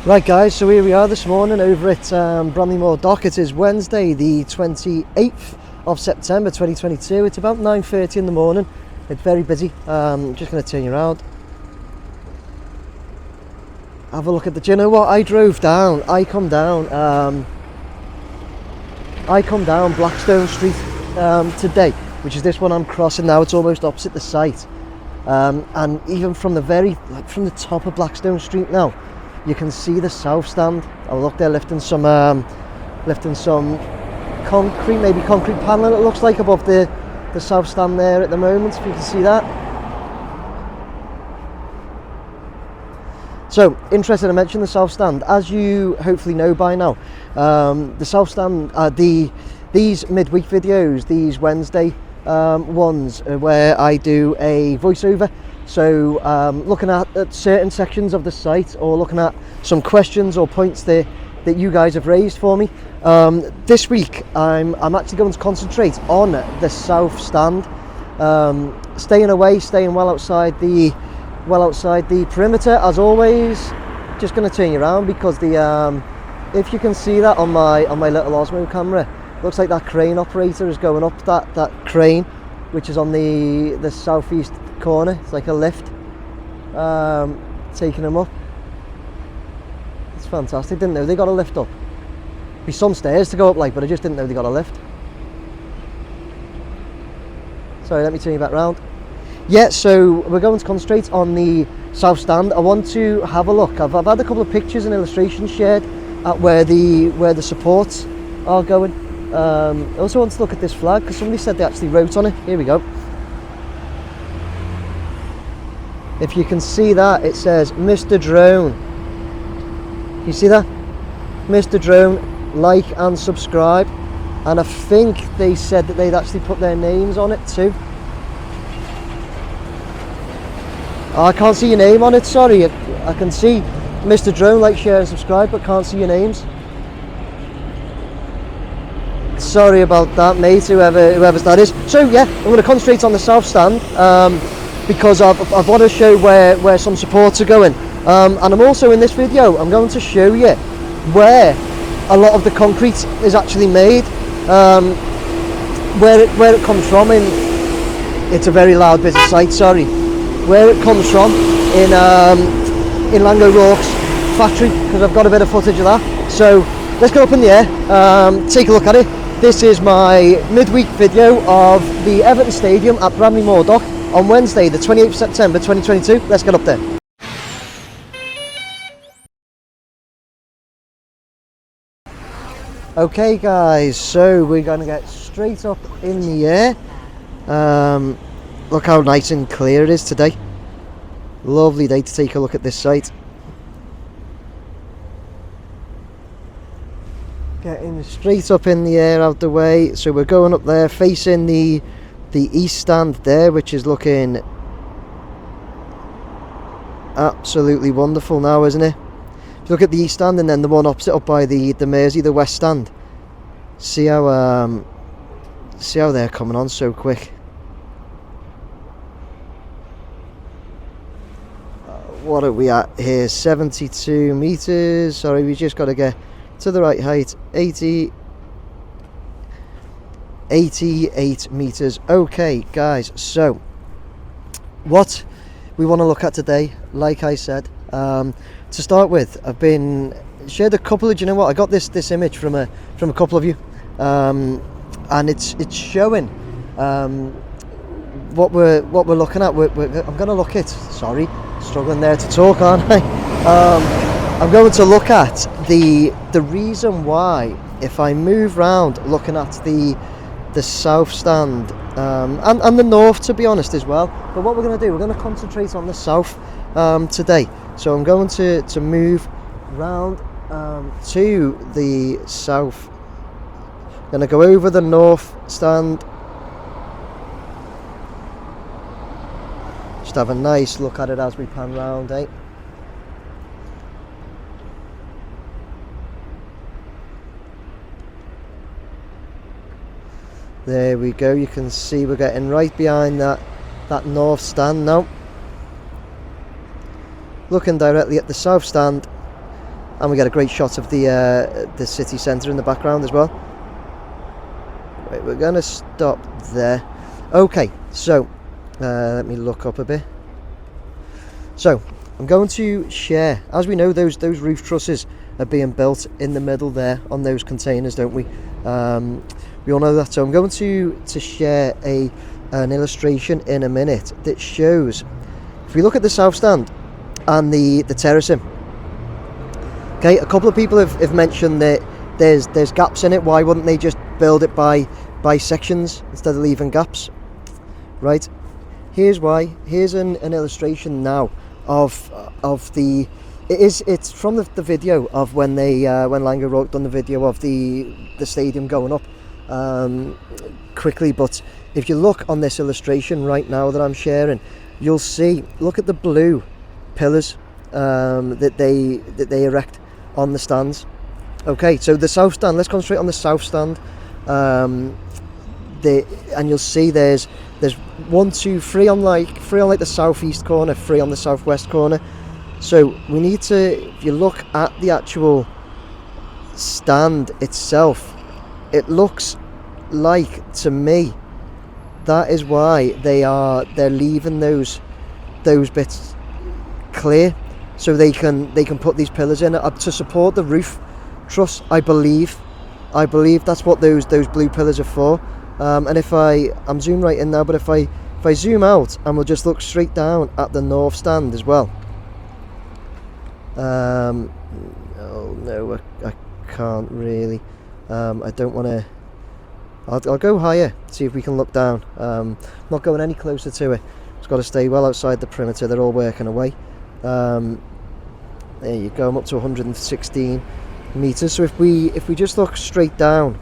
Right guys, so here we are this morning over at Bramley Moore Dock. It is Wednesday the 28th of September 2022. It's about 9:30 in the morning. It's very busy. Just going to turn you around. Have a look at the... Do you know what? I come down Blackstone Street today, which is this one I'm crossing now. It's almost opposite the site. And even from the top of Blackstone Street now, you can see the south stand. Oh look, they're lifting some concrete, maybe concrete paneling it looks like, above the south stand there at the moment, if you can see that. So, interested to mention the south stand. As you hopefully know by now, the south stand, these midweek videos, these Wednesday ones, where I do a voiceover. So looking at certain sections of the site, or looking at some questions or points that you guys have raised for me. This week I'm actually going to concentrate on the south stand, staying well outside the perimeter as always. Just going to turn you around because if you can see that on my little Osmo camera, looks like that crane operator is going up that crane, which is on the southeast corner. It's like a lift, taking them up. It's fantastic. Didn't know they got a lift up. Be some stairs to go up like, but I just didn't know they got a lift. Sorry, let me turn you back round. Yeah, so we're going to concentrate on the south stand. I want to have a look. I've had a couple of pictures and illustrations shared at where the supports are going. I also want to look at this flag because somebody said they actually wrote on it. Here we go. If you can see that, it says Mr. Drone. You see that? Mr. Drone, like and subscribe. And I think they said that they'd actually put their names on it too. Oh, I can't see your name on it, sorry. I can see Mr. Drone, like, share and subscribe, but can't see your names. Sorry about that, mate, whoever's that is. So yeah, I'm going to concentrate on the south stand because I want to show where some supports are going. And I'm also, in this video, I'm going to show you where a lot of the concrete is actually made, where it comes from. It's a very loud busy site, sorry. Where it comes from in Laing O Rourke's factory, because I've got a bit of footage of that. So let's go up in the air, take a look at it. This is my midweek video of the Everton Stadium at Bramley Moore Dock on Wednesday the 28th of September 2022. Let's get up there. Okay guys, so we're going to get straight up in the air. Look how nice and clear it is today. Lovely day to take a look at this site. Getting straight up in the air, out the way. So we're going up there facing the east stand there, which is looking absolutely wonderful now, isn't it? If you look at the east stand and then the one opposite up by the Mersey, the west stand. See how they're coming on so quick. What are we at here? 72 meters. Sorry, we just got to get to the right height. 88 meters. Okay guys, so what we want to look at today, like I said, to start with, I've been shared a couple of, you know what, I got this image from a couple of you, and it's showing what we're looking at. I'm going to look at, sorry, struggling there to talk, aren't I? I'm going to look at the reason why, if I move round looking at the south stand and the north, to be honest, as well. But what we're going to do, we're going to concentrate on the south today. So I'm going to move round to the south. Going to go over the north stand. Just have a nice look at it as we pan round, eh? There we go, you can see we're getting right behind that north stand now. Looking directly at the south stand. and we get a great shot of the city centre in the background as well. Right, we're going to stop there. Okay, so let me look up a bit. So I'm going to share, as we know, those roof trusses are being built in the middle there on those containers, don't we? We all know that. So I'm going to share an illustration in a minute that shows, if we look at the south stand and the terracing, okay, a couple of people have mentioned that there's gaps in it. Why wouldn't they just build it by sections instead of leaving gaps? Right, here's why. Here's an illustration now of the, it's from the video of when Laing O Rourke done the video of the stadium going up quickly. But if you look on this illustration right now that I'm sharing, you'll see, look at the blue pillars that they erect on the stands. Okay, so the south stand, let's concentrate on the south stand. And you'll see there's 1, 2, 3 on like the southeast corner, 3 on the southwest corner. So we need to, if you look at the actual stand itself, it looks like, to me, that is why they're leaving those bits clear, so they can put these pillars in to support the roof truss. I believe that's what those blue pillars are for. And if I'm zoomed right in now, but if I zoom out and we'll just look straight down at the north stand as well. Oh no, I can't really. I don't want to. I'll go higher, see if we can look down. Not going any closer to it. It's got to stay well outside the perimeter. They're all working away. There you go. I'm up to 116 meters. So if we just look straight down,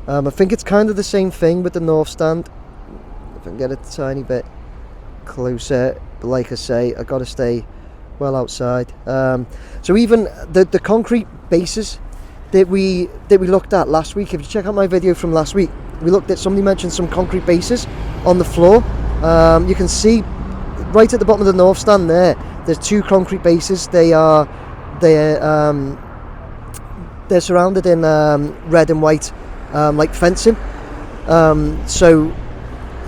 I think it's kind of the same thing with the north stand. If I can get a tiny bit closer, but like I say, I got to stay well outside. So even the concrete bases that we looked at last week, if you check out my video from last week, we looked at, somebody mentioned some concrete bases on the floor. You can see right at the bottom of the north stand there's 2 concrete bases. They're surrounded in red and white like fencing. So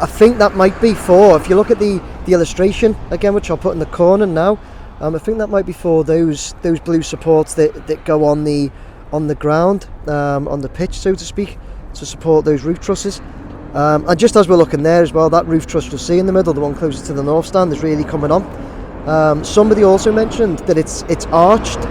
I think that might be for, if you look at the illustration again, which I'll put in the corner now, I think that might be for those blue supports that go on the ground, on the pitch, so to speak, to support those roof trusses. And just as we're looking there as well, that roof truss you'll see in the middle, the one closer to the north stand, is really coming on. Somebody also mentioned that it's arched,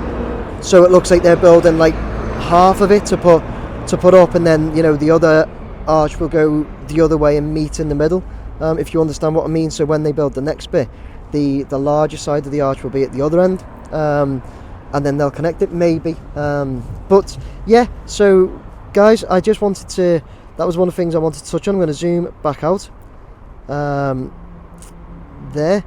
so it looks like they're building like half of it to put up, and then, you know, the other arch will go the other way and meet in the middle, if you understand what I mean. So when they build the next bit, the larger side of the arch will be at the other end, and then they'll connect it, maybe. But yeah, so guys, I just wanted to, that was one of the things I wanted to touch on. I'm going to zoom back out there,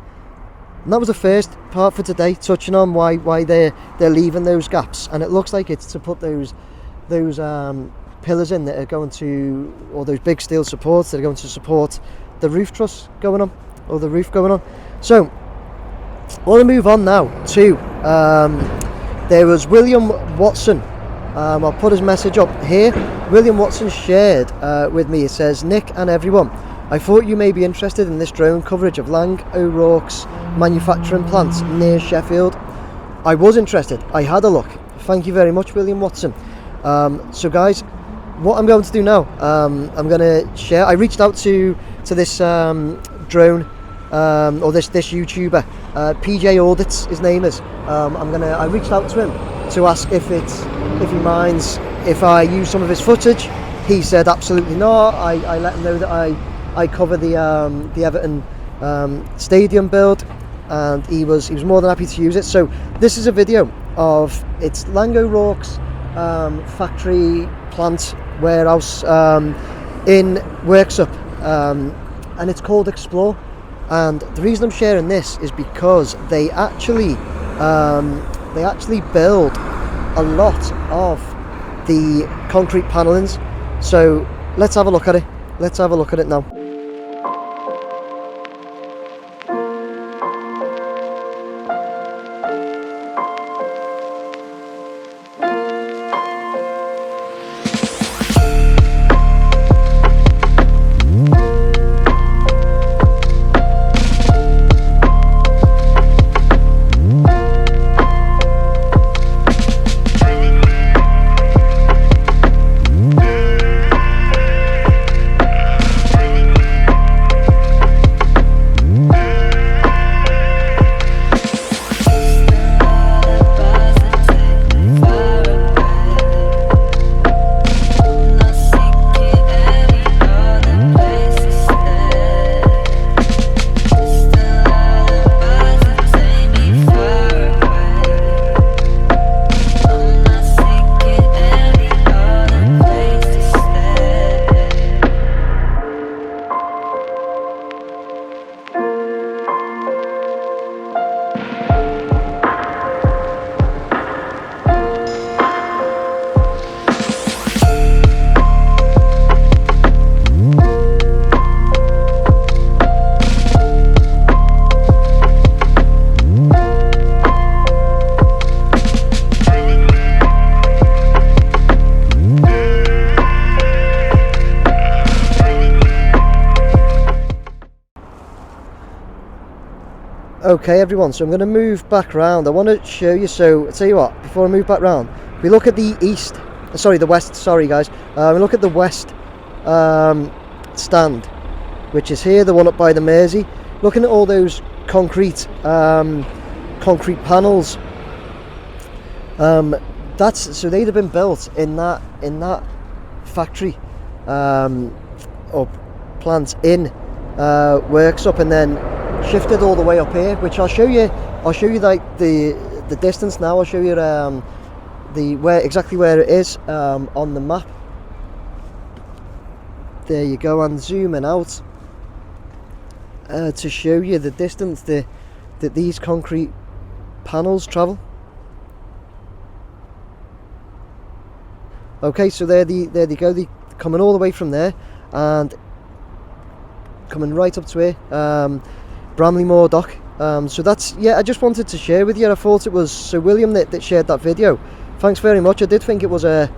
and that was the first part for today, touching on why they're leaving those gaps. And it looks like it's to put those pillars in that are going to, or those big steel supports that are going to support the roof truss going on, or the roof going on. So I want to move on now to there was William Watson. I'll put his message up here. William Watson shared with me. It says, "Nick and everyone, I thought you may be interested in this drone coverage of Laing O Rourke's manufacturing plant near Sheffield." I was interested. I had a look. Thank you very much, William Watson. So guys, what I'm going to do now, I'm going to share. I reached out to this drone, or this YouTuber, PJ Audits, his name is. I reached out to him to ask if he minds if I use some of his footage. He said absolutely not. I let him know that I cover the Everton Stadium build, and he was more than happy to use it. So this is a video of, it's Laing O Rourke's factory plant warehouse in Worksop, and it's called Explore. And the reason I'm sharing this is because they actually build a lot of the concrete panellings. So let's have a look at it. Let's have a look at it now. Okay everyone, so I'm going to move back round. I want to show you, so I'll tell you what, before I move back round, we look at the west, sorry guys, we look at the west stand, which is here, the one up by the Mersey. Looking at all those concrete panels, so they'd have been built in that factory or plant in workshop, and then shifted all the way up here, which I'll show you like the distance now. I'll show you exactly where it is on the map. There you go, and zooming out to show you the distance that these concrete panels travel. Okay, so there they go. They coming all the way from there and coming right up to here, Bramley Moore Dock. So that's, yeah, I just wanted to share with you. I thought it was Sir William that shared that video. Thanks very much. I did think it was a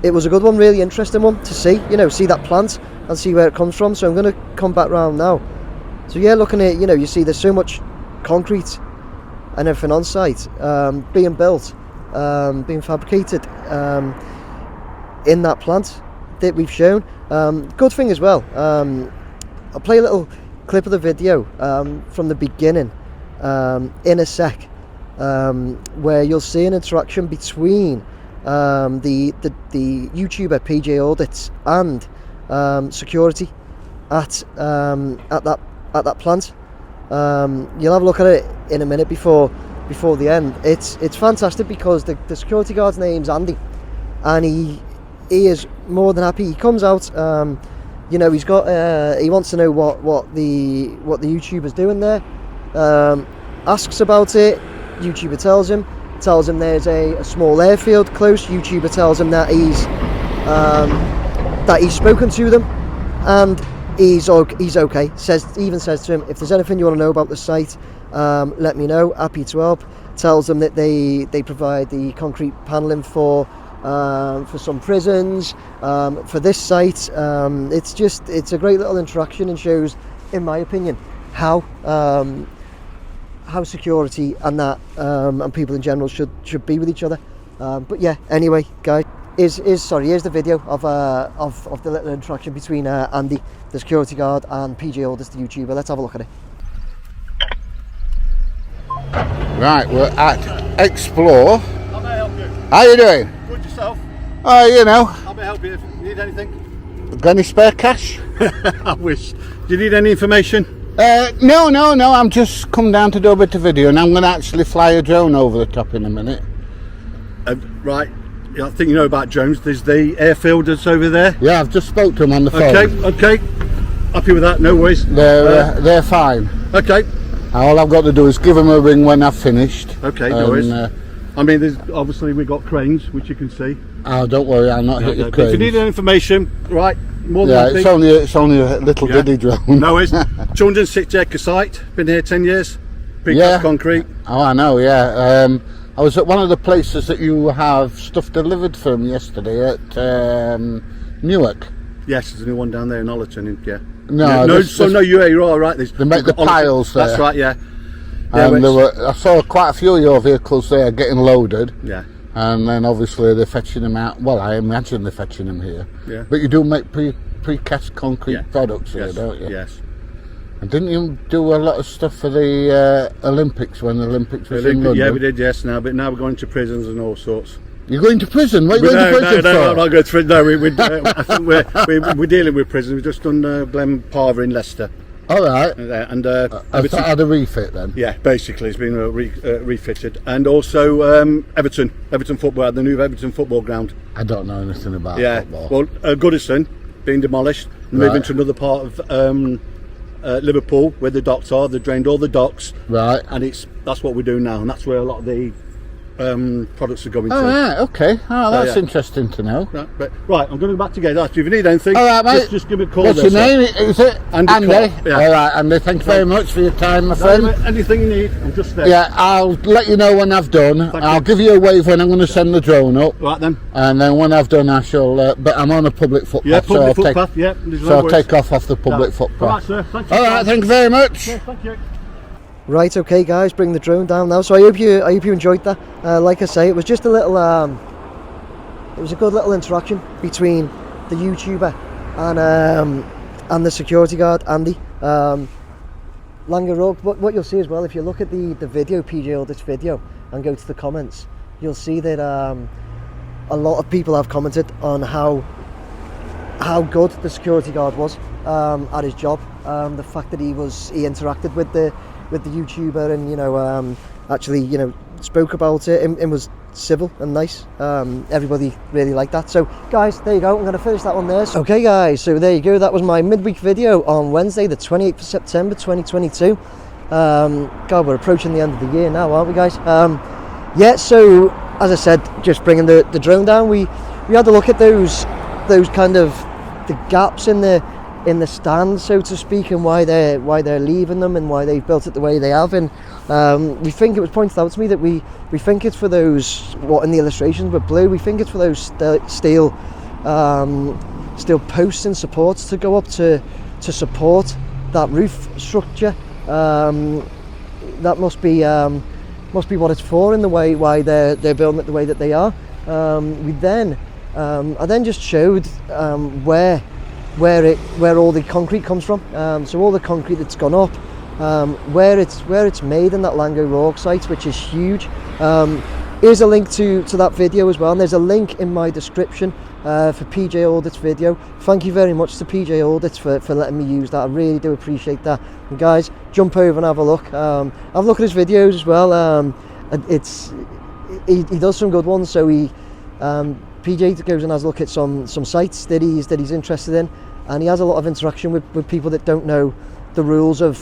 good one, really interesting one to see. See that plant and see where it comes from. So I'm going to come back round now. So yeah, looking at, you see there's so much concrete and everything on site being built, being fabricated in that plant that we've shown. Good thing as well, I'll play a little clip of the video from the beginning in a sec, where you'll see an interaction between the YouTuber PJ Audits and security at that plant. You'll have a look at it in a minute before the end. It's fantastic because the security guard's name's Andy, and he is more than happy. He comes out, he's got he wants to know what the YouTuber's doing there, asks about it. YouTuber tells him there's a small airfield close. YouTuber tells him that he's spoken to them and he's okay. Even says to him, if there's anything you want to know about the site, let me know, happy to help. Tells them that they provide the concrete paneling for some prisons, for this site. It's a great little interaction and shows, in my opinion, how security and that and people in general should be with each other. But yeah, anyway, guys, here's the video of the little interaction between Andy, the security guard, and PJ Audits, the YouTuber. Let's have a look at it. Right, we're at Explore. How may I help you? How you doing? Good, yourself? How may I help you if you need anything? Got any spare cash? I wish. Do you need any information? No, I'm just come down to do a bit of video, and I'm going to actually fly a drone over the top in a minute. Right, I think you know about drones. There's the airfield that's over there. Yeah, I've just spoke to them on the phone. Okay. Happy with that, no worries. They're fine. Okay. All I've got to do is give them a ring when I've finished. Okay, no worries. I mean, there's obviously we've got cranes, which you can see. Oh, don't worry, I'll not hit your cranes. If you need any information, right, more than it's only a little diddy drone. No worries. 260 acre site, been here 10 years. Precast concrete. Oh, I know, yeah. I was at one of the places that you have stuff delivered from yesterday at Newark. Yes, there's a new one down there in Ollerton, yeah. You're all right. They make the piles there. That's right, yeah. And I saw quite a few of your vehicles there getting loaded. Yeah. And then obviously they're fetching them out. Well, I imagine they're fetching them here. Yeah. But you do make precast concrete products here, don't you? Yes. And didn't you do a lot of stuff for the Olympics when the Olympics was in London? Yeah, we did, yes. But now we're going to prisons and all sorts. You're going to prison? What are you going to prison for? No, I'm not going to prison. No, I think we're dealing with prison. We've just done Glen Parva in Leicester. All right. And I've had a refit then. Yeah, basically it's been refitted, and also Everton football, the new Everton football ground. I don't know anything about football. Well, Goodison being demolished, moving to another part of Liverpool where the docks are. They've drained all the docks. Right. And that's what we're doing now, and that's where a lot of the products are going to. Right, okay. Oh, that's interesting to know. Right, I'm going to go back together. If you need anything, all right, mate. Just give me a call. What's your name? Is it Andy? Yeah. All right, Andy. Thank you very much for your time, my friend. Anything you need, I'm just there. Yeah, I'll let you know when I've done. I'll give you a wave when I'm going to send the drone up. Right then. And then when I've done, I shall. But I'm on a public footpath. Yeah, public footpath. Yeah. So I'll take off the public footpath. All right, sir. Thank you. All right. Thank you very much. Yeah, thank you. Right, okay guys, bring the drone down now. So I hope you enjoyed that. Like I say, it was just a little it was a good little interaction between the YouTuber and the security guard, Andy. Laing O Rourke. What you'll see as well, if you look at the video, PJ Audits video, and go to the comments, you'll see that a lot of people have commented on how good the security guard was at his job. The fact that he interacted with the YouTuber and actually spoke about it and was civil and nice. Everybody really liked that. So guys, there you go, I'm going to finish that one there. Okay guys, so there you go, that was my midweek video on Wednesday the 28th of September 2022. God, we're approaching the end of the year now, aren't we guys? Yeah, so as I said, just bringing the drone down, we had a look at those kind of the gaps in the stands, so to speak, and why they're leaving them and why they've built it the way they have. And we think, it was pointed out to me that we think it's for those, what in the illustrations were blue, we think it's for those steel posts and supports to go up to support that roof structure. That must be what it's for, in the way why they're building it the way that they are. I then just showed where all the concrete comes from. So all the concrete that's gone up, where it's made in that Laing O Rourke site, which is huge. Here's a link to that video as well, and there's a link in my description for PJ Audits video. Thank you very much to PJ Audits for letting me use that. I really do appreciate that. And guys, jump over and have a look. Have a look at his videos as well. He does some good ones. So PJ goes and has a look at some sites that he's interested in, and he has a lot of interaction with people that don't know the rules of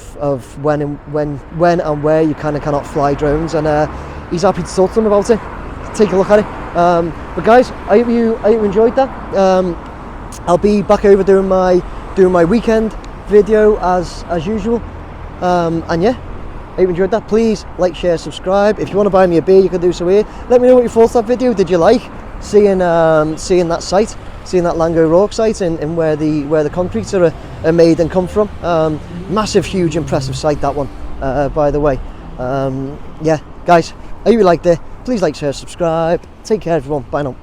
when and where you kind of cannot fly drones, and he's happy to talk to them about it. Take a look at it. But guys, I hope you enjoyed that. I'll be back over doing my weekend video as usual. And yeah, I hope you enjoyed that. Please like, share, subscribe. If you want to buy me a beer, you can do so here. Let me know what you thought of that video. Did you like seeing that site, seeing that Laing O Rourke site, and where the concretes are made and come from? Massive, huge, impressive site, that one, by the way. Yeah, guys, I hope you liked it. Please like, share, subscribe. Take care, everyone. Bye now.